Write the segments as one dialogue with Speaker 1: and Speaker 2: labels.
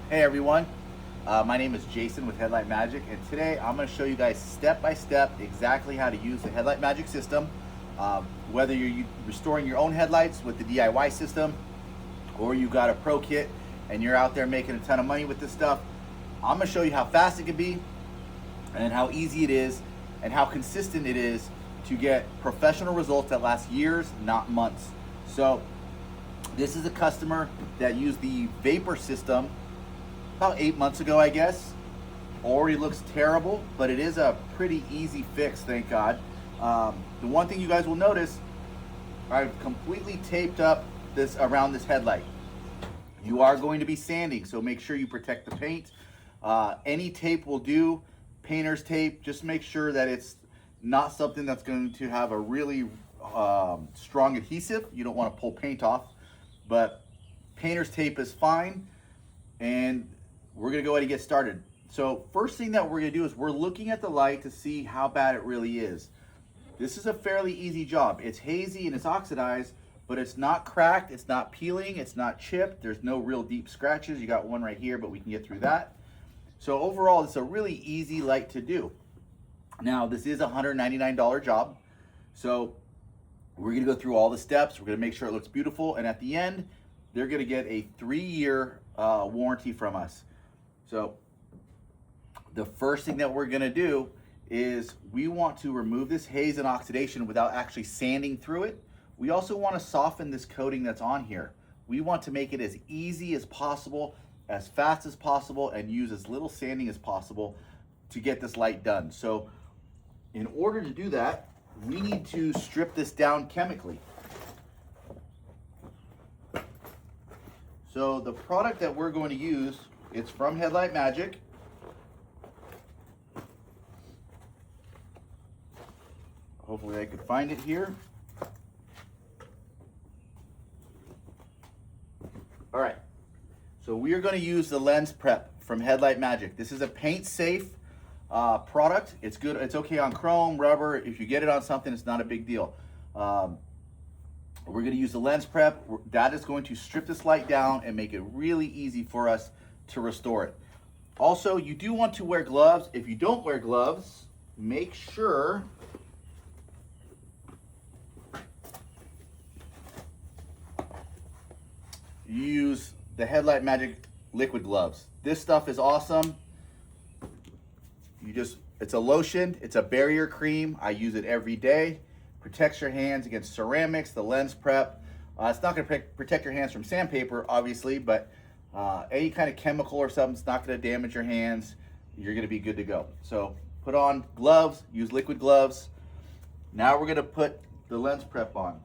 Speaker 1: Hey everyone, my name is Jason with Headlight Magic, and today I'm going to show you guys step by step exactly how to use the Headlight Magic system. Whether you're restoring your own headlights with the DIY system or you got a pro kit and you're out there making a ton of money with this stuff, I'm going to show you how fast it can be and how easy it is and how consistent it is to get professional results that last years, not months. So this is a customer that used the vapor system about 8 months ago, I guess. Already looks terrible, but it is a pretty easy fix, thank God. The one thing you guys will notice, I've completely taped up this around this headlight. You are going to be sanding, so make sure you protect the paint. Any tape will do, painter's tape. Just make sure that it's not something that's going to have a really strong adhesive. You don't want to pull paint off, but painter's tape is fine. And we're gonna go ahead and get started. So first thing that we're gonna do is we're looking at the light to see how bad it really is. This is a fairly easy job. It's hazy and it's oxidized, but it's not cracked, it's not peeling, it's not chipped, there's no real deep scratches. You got one right here, but we can get through that. So overall, it's a really easy light to do. Now, this is a $199 job. So we're gonna go through all the steps. We're gonna make sure it looks beautiful. And at the end, they're gonna get a 3-year warranty from us. So the first thing that we're gonna do is we want to remove this haze and oxidation without actually sanding through it. We also want to soften this coating that's on here. We want to make it as easy as possible, as fast as possible, and use as little sanding as possible to get this light done. So in order to do that, we need to strip this down chemically. So the product that we're going to use, it's from Headlight Magic. Hopefully I could find it here. All right, so we are going to use the lens prep from Headlight Magic. This is a paint safe product. It's good. It's okay on chrome, rubber. If you get it on something, it's not a big deal. We're going to use the lens prep. That is going to strip this light down and make it really easy for us to restore it. Also, you do want to wear gloves. If you don't wear gloves, make sure you use the Headlight Magic liquid gloves. This stuff is awesome. It's a lotion, it's a barrier cream. I use it every day. Protects your hands against ceramics, the lens prep. It's not gonna protect your hands from sandpaper, obviously, but any kind of chemical or something, it's not gonna damage your hands. You're gonna be good to go. So put on gloves, use liquid gloves. Now we're gonna put the lens prep on.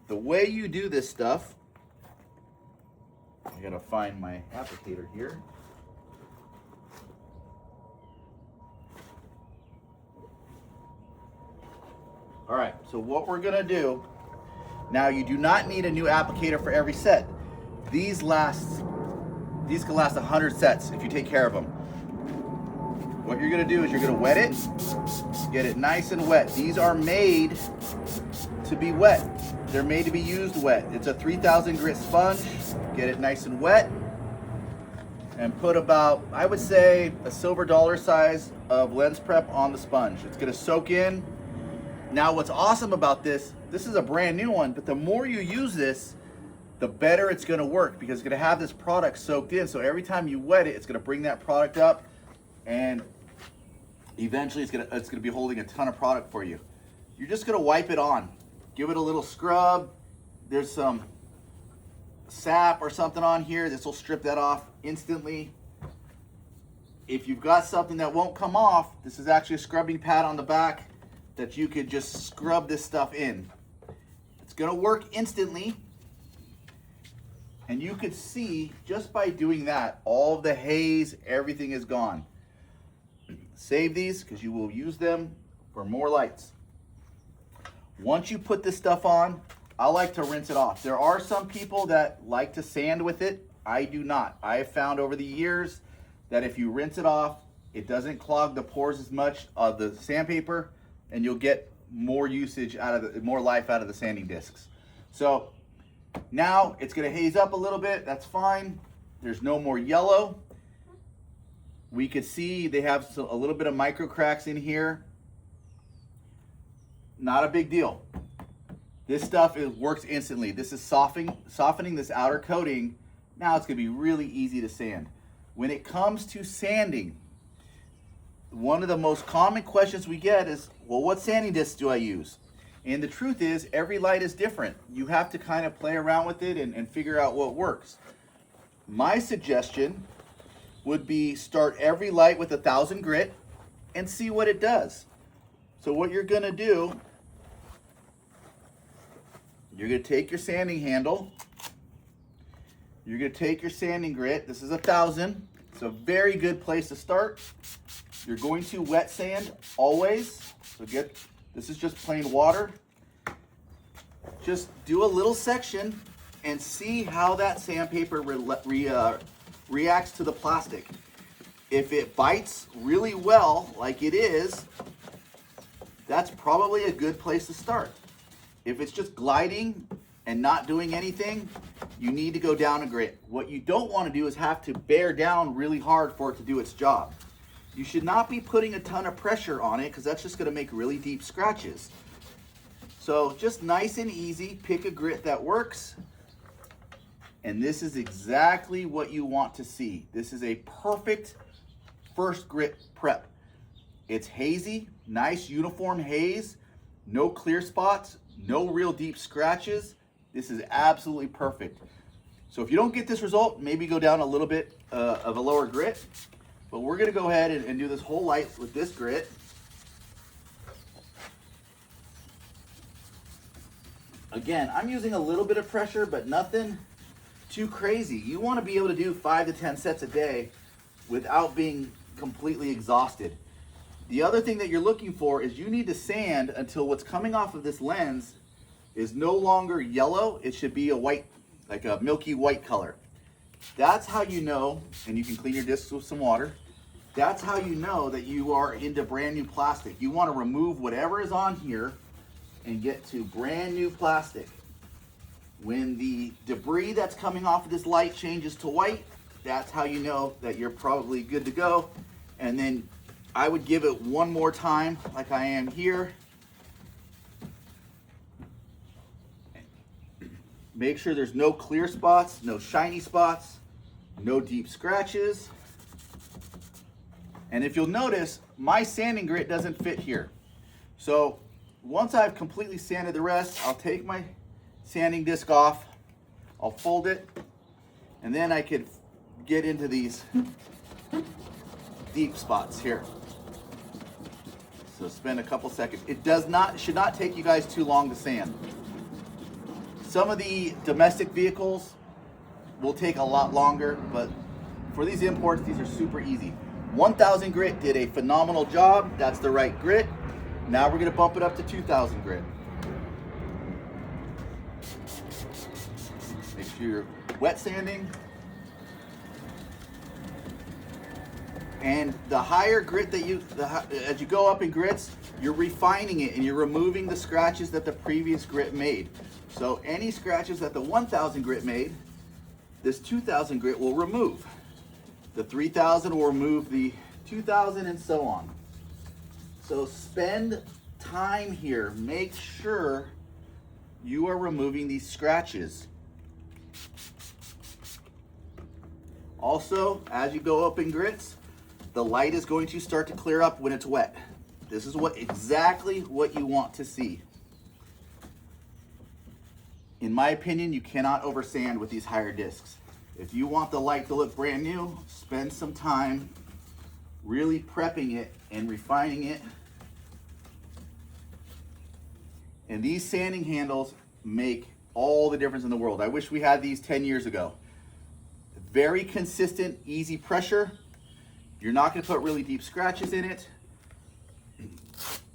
Speaker 1: The way you do this stuff, I gotta find my applicator here. All right, so what we're gonna do, now you do not need a new applicator for every set. These can last 100 sets if you take care of them. What you're gonna do is you're gonna wet it, get it nice and wet. These are made to be wet. They're made to be used wet. It's a 3,000 grit sponge. Get it nice and wet and put about, I would say, a silver dollar size of lens prep on the sponge. It's gonna soak in. Now what's awesome about this is a brand new one, but the more you use this, the better it's gonna work because it's gonna have this product soaked in. So every time you wet it, it's gonna bring that product up and eventually it's gonna be holding a ton of product for you. You're just gonna wipe it on. Give it a little scrub. There's some sap or something on here. This will strip that off instantly. If you've got something that won't come off, this is actually a scrubbing pad on the back that you could just scrub this stuff in. It's gonna work instantly. And you could see just by doing that, all of the haze, everything is gone. Save these because you will use them for more lights. Once you put this stuff on, I like to rinse it off. There are some people that like to sand with it. I do not. I have found over the years that if you rinse it off, it doesn't clog the pores as much of the sandpaper, and you'll get more usage out of more life out of the sanding discs. So now it's gonna haze up a little bit, that's fine. There's no more yellow. We could see they have a little bit of micro cracks in here. Not a big deal. This stuff works instantly. This is softening this outer coating. Now it's gonna be really easy to sand. When it comes to sanding, one of the most common questions we get is, well, what sanding disc do I use? And the truth is, every light is different. You have to kind of play around with it and figure out what works. My suggestion would be start every light with 1,000 grit and see what it does. So what you're gonna do, you're gonna take your sanding handle, you're gonna take your sanding grit, this is 1,000, it's a very good place to start. You're going to wet sand always, so this is just plain water. Just do a little section and see how that sandpaper reacts to the plastic. If it bites really well, like it is, that's probably a good place to start. If it's just gliding and not doing anything, you need to go down a grit. What you don't want to do is have to bear down really hard for it to do its job. You should not be putting a ton of pressure on it because that's just going to make really deep scratches. So just nice and easy, pick a grit that works. And this is exactly what you want to see. This is a perfect first grit prep. It's hazy, nice uniform haze, no clear spots, no real deep scratches. This is absolutely perfect. So if you don't get this result, maybe go down a little bit of a lower grit. But we're gonna go ahead and do this whole light with this grit. Again, I'm using a little bit of pressure, but nothing too crazy. You wanna be able to do 5 to 10 sets a day without being completely exhausted. The other thing that you're looking for is you need to sand until what's coming off of this lens is no longer yellow. It should be a white, like a milky white color. That's how you know, and you can clean your discs with some water. That's how you know that you are into brand new plastic. You want to remove whatever is on here and get to brand new plastic. When the debris that's coming off of this light changes to white, that's how you know that you're probably good to go. And then I would give it one more time like I am here. Make sure there's no clear spots, no shiny spots, no deep scratches. And if you'll notice, my sanding grit doesn't fit here. So once I've completely sanded the rest, I'll take my sanding disc off, I'll fold it, and then I could get into these deep spots here. So spend a couple seconds. It should not take you guys too long to sand. Some of the domestic vehicles will take a lot longer, but for these imports, these are super easy. 1,000 grit did a phenomenal job. That's the right grit. Now we're gonna bump it up to 2,000 grit. Make sure you're wet sanding. And the higher grit that as you go up in grits, you're refining it and you're removing the scratches that the previous grit made. So any scratches that the 1,000 grit made, this 2,000 grit will remove. The 3,000 will remove the 2,000 and so on. So spend time here. Make sure you are removing these scratches. Also, as you go up in grits, the light is going to start to clear up when it's wet. This is exactly what you want to see. In my opinion, you cannot oversand with these higher discs. If you want the light to look brand new, spend some time really prepping it and refining it. And these sanding handles make all the difference in the world. I wish we had these 10 years ago. Very consistent, easy pressure. You're not gonna put really deep scratches in it.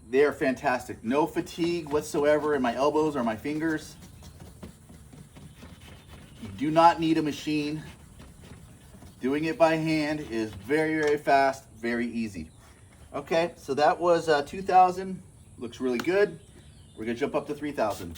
Speaker 1: They're fantastic. No fatigue whatsoever in my elbows or my fingers. You do not need a machine. Doing it by hand is very, very fast, very easy. Okay, so that was 2,000. Looks really good. We're gonna jump up to 3,000.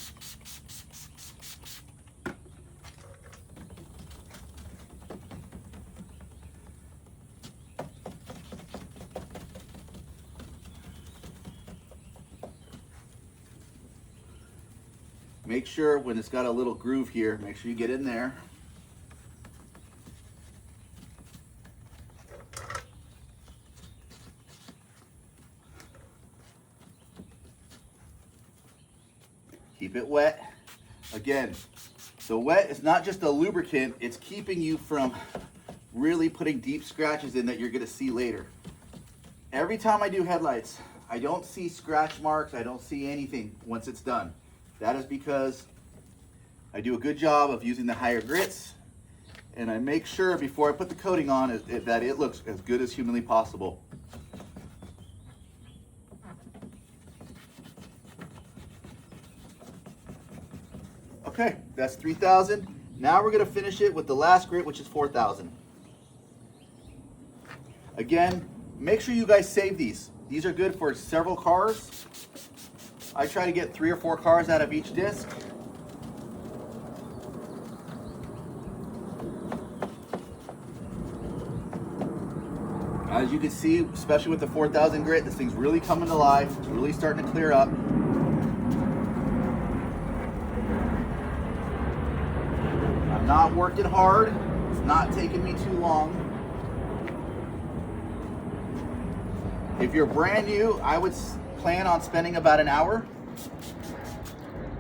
Speaker 1: make sure when it's got a little groove here, make sure you get in there. Keep it wet. Again, the wet is not just a lubricant, it's keeping you from really putting deep scratches in that you're gonna see later. Every time I do headlights, I don't see scratch marks, I don't see anything once it's done. That is because I do a good job of using the higher grits, and I make sure before I put the coating on that it looks as good as humanly possible. Okay, that's 3,000. Now we're gonna finish it with the last grit, which is 4,000. Again, make sure you guys save these. These are good for several cars. I try to get 3 or 4 cars out of each disc. As you can see, especially with the 4,000 grit, this thing's really coming to life. It's really starting to clear up. I'm not working hard. It's not taking me too long. If you're brand new, I would plan on spending about an hour.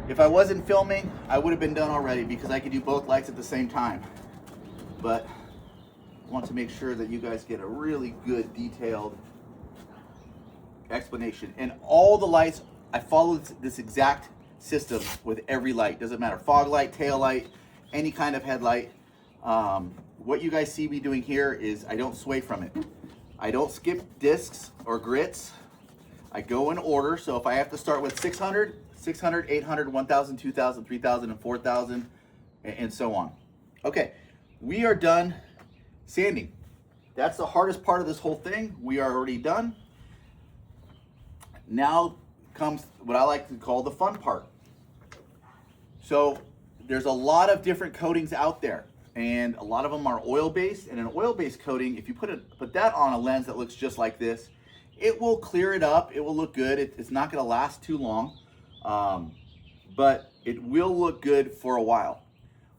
Speaker 1: If I wasn't filming, I would have been done already because I could do both lights at the same time. But I want to make sure that you guys get a really good detailed explanation. And all the lights, I follow this exact system with every light. Doesn't matter, fog light, tail light, any kind of headlight. What you guys see me doing here is I don't sway from it. I don't skip discs or grits. I go in order. So if I have to start with 600, 600, 800, 1,000, 2,000, 3,000, and 4,000, and so on. Okay, we are done sanding. That's the hardest part of this whole thing. We are already done. Now comes what I like to call the fun part. So there's a lot of different coatings out there, and a lot of them are oil-based. And an oil-based coating, if you put that on a lens that looks just like this, it will clear it up. It will look good. It's not going to last too long, but it will look good for a while.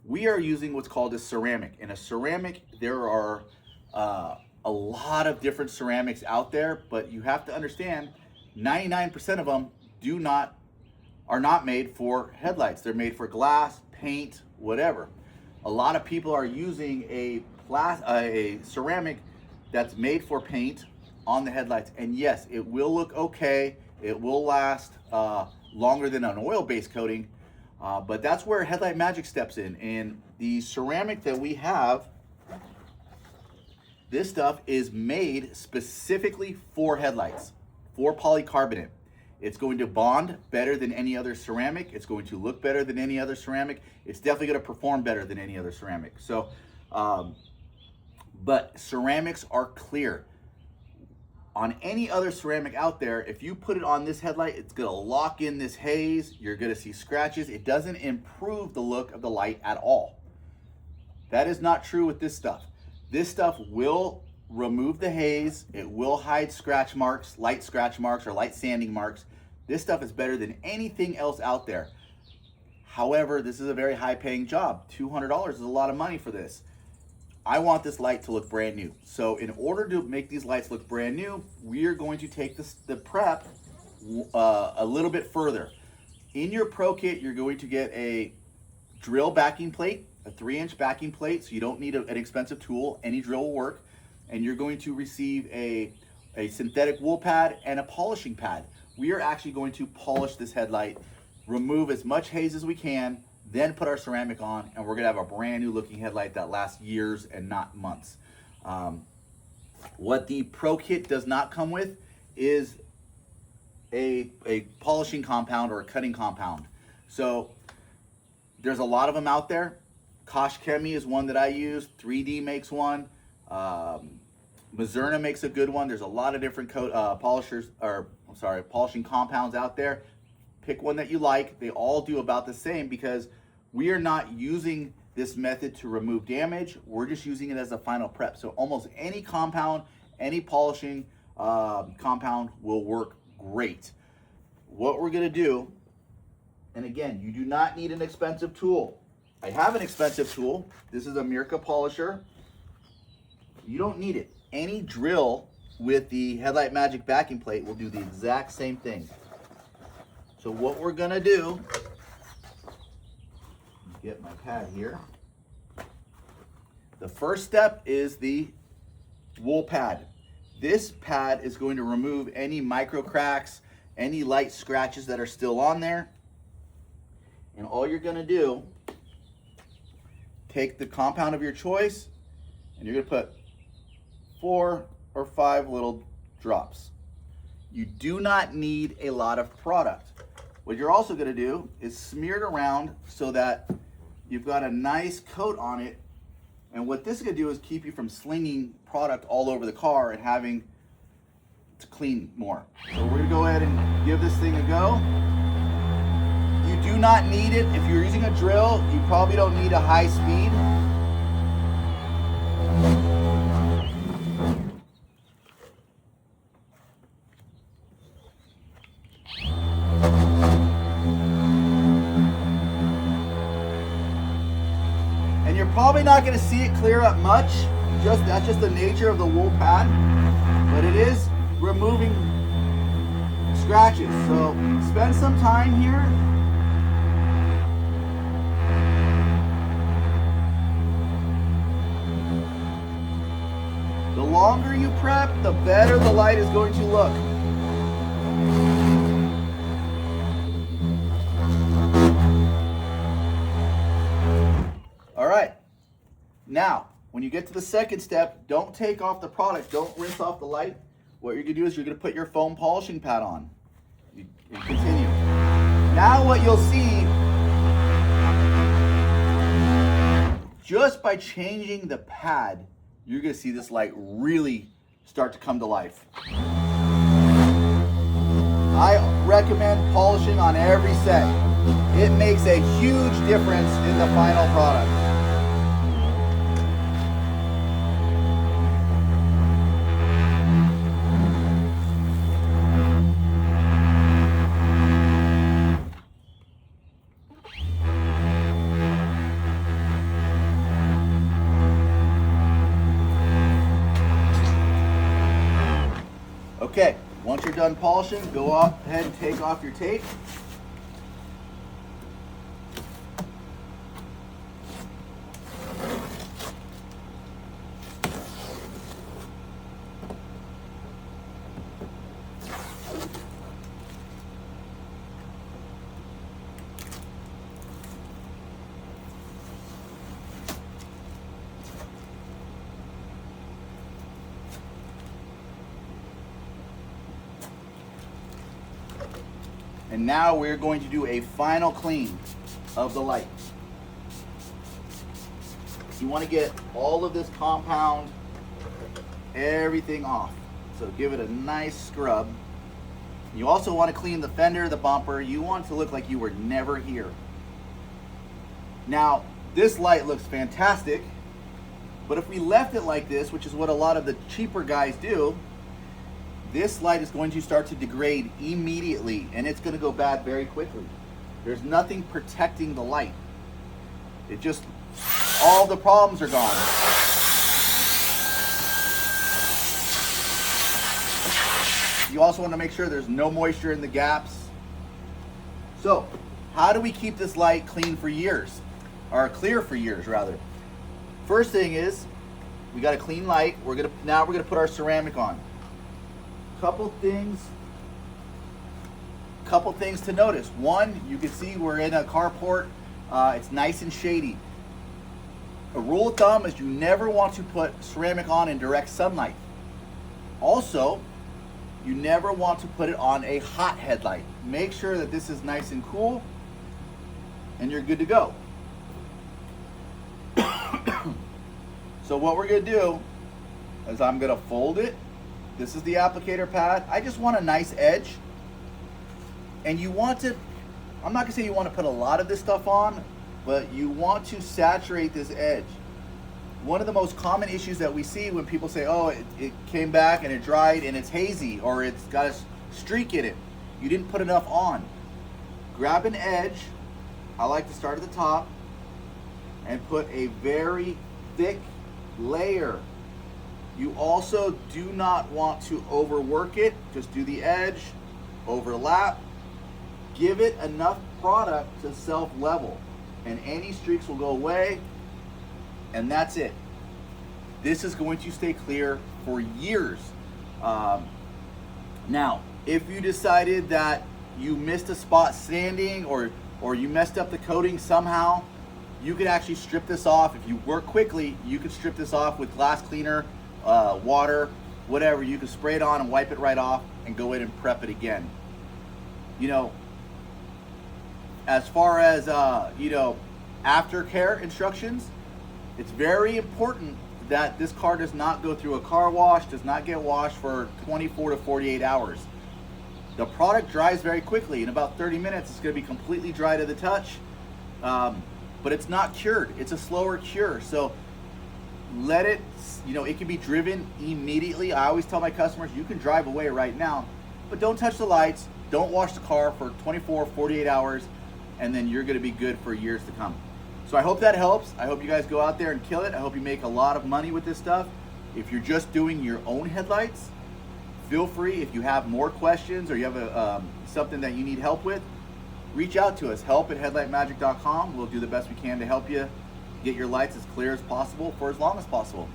Speaker 1: We are using what's called a ceramic. In a ceramic, there are a lot of different ceramics out there, but you have to understand 99% of them are not made for headlights. They're made for glass, paint, whatever. A lot of people are using a ceramic that's made for paint on the headlights, and yes, it will look okay. It will last longer than an oil-based coating, but that's where Headlight Magic steps in. And the ceramic that we have, this stuff is made specifically for headlights, for polycarbonate. It's going to bond better than any other ceramic. It's going to look better than any other ceramic. It's definitely going to perform better than any other ceramic. So, but ceramics are clear. On any other ceramic out there, if you put it on this headlight, it's going to lock in this haze. You're going to see scratches. It doesn't improve the look of the light at all. That is not true with this stuff. This stuff will remove the haze. It will hide scratch marks, light scratch marks or light sanding marks. This stuff is better than anything else out there. However, this is a very high paying job. $200 is a lot of money for this. I want this light to look brand new. So in order to make these lights look brand new, we are going to take the prep a little bit further. In your Pro Kit, you're going to get a drill backing plate, a 3-inch backing plate, so you don't need an expensive tool. Any drill will work. And you're going to receive a synthetic wool pad and a polishing pad. We are actually going to polish this headlight, remove as much haze as we can, then put our ceramic on, and we're gonna have a brand new looking headlight that lasts years and not months. What the Pro Kit does not come with is a polishing compound or a cutting compound. So there's a lot of them out there. Kosh Chemi is one that I use. 3D makes one. Mazerna makes a good one. There's a lot of different polishing compounds out there. Pick one that you like. They all do about the same because we are not using this method to remove damage. We're just using it as a final prep. So almost any compound, any polishing compound will work great. What we're gonna do And again, you do not need an expensive tool. I have an expensive tool. This is a Mirka polisher. You don't need it. Any drill with the Headlight Magic backing plate will do the exact same thing. So what we're gonna do, get my pad here. The first step is the wool pad. This pad is going to remove any micro cracks, any light scratches that are still on there. And all you're gonna do, take the compound of your choice, and you're gonna put 4 or 5 little drops. You do not need a lot of product. What you're also gonna do is smear it around so that you've got a nice coat on it. And what this is gonna do is keep you from slinging product all over the car and having to clean more. So we're gonna go ahead and give this thing a go. You do not need it. If you're using a drill, you probably don't need a high speed. And you're probably not going to see it clear up much. That's just the nature of the wool pad. But it is removing scratches. So spend some time here. The longer you prep, the better the light is going to look. All right. Now, when you get to the second step, don't take off the product. Don't rinse off the light. What you're going to do is you're going to put your foam polishing pad on. You continue. Now what you'll see, just by changing the pad, you're going to see this light really start to come to life. I recommend polishing on every set. It makes a huge difference in the final product. Okay, once you're done polishing, go ahead and take off your tape. And now we're going to do a final clean of the light. You want to get all of this compound, everything off. So give it a nice scrub. You also want to clean the fender, the bumper. You want it to look like you were never here. Now, this light looks fantastic, but if we left it like this, which is what a lot of the cheaper guys do, this light is going to start to degrade immediately, and it's going to go bad very quickly. There's nothing protecting the light. It just, all the problems are gone. You also want to make sure there's no moisture in the gaps. So, how do we keep this light clean for years? Or clear for years, rather? First thing is, we got a clean light. Now we're gonna put our ceramic on. Couple things to notice. One, you can see we're in a carport. It's nice and shady. A rule of thumb is you never want to put ceramic on in direct sunlight. Also, you never want to put it on a hot headlight. Make sure that this is nice and cool, and you're good to go. So what we're gonna do is I'm gonna fold it. This is the applicator pad. I just want a nice edge. And you want to, I'm not gonna say you want to put a lot of this stuff on, but you want to saturate this edge. One of the most common issues that we see when people say, oh, it came back and it dried and it's hazy, or it's got a streak in it. You didn't put enough on. grab an edge. I like to start at the top and put a very thick layer. You also do not want to overwork it. Just do the edge, overlap, give it enough product to self-level, and any streaks will go away, and that's it. This is going to stay clear for years. Now, if you decided that you missed a spot sanding or you messed up the coating somehow, you could actually strip this off. If you work quickly, you could strip this off with glass cleaner, water, whatever. You can spray it on and wipe it right off and go in and prep it again. You know, as far as aftercare instructions, it's very important that this car does not go through a car wash, does not get washed for 24 to 48 hours. The product dries very quickly. In about 30 minutes, it's going to be completely dry to the touch, but it's not cured. It's a slower cure. So let it, it can be driven immediately. I always tell my customers, you can drive away right now, but don't touch the lights. Don't wash the car for 24, 48 hours, and then you're going to be good for years to come. So I hope that helps. I hope you guys go out there and kill it. I hope you make a lot of money with this stuff. If you're just doing your own headlights, feel free. If you have more questions or you have something that you need help with, reach out to us. help@headlightmagic.com. We'll do the best we can to help you get your lights as clear as possible for as long as possible.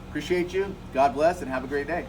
Speaker 1: Appreciate you. God bless and have a great day.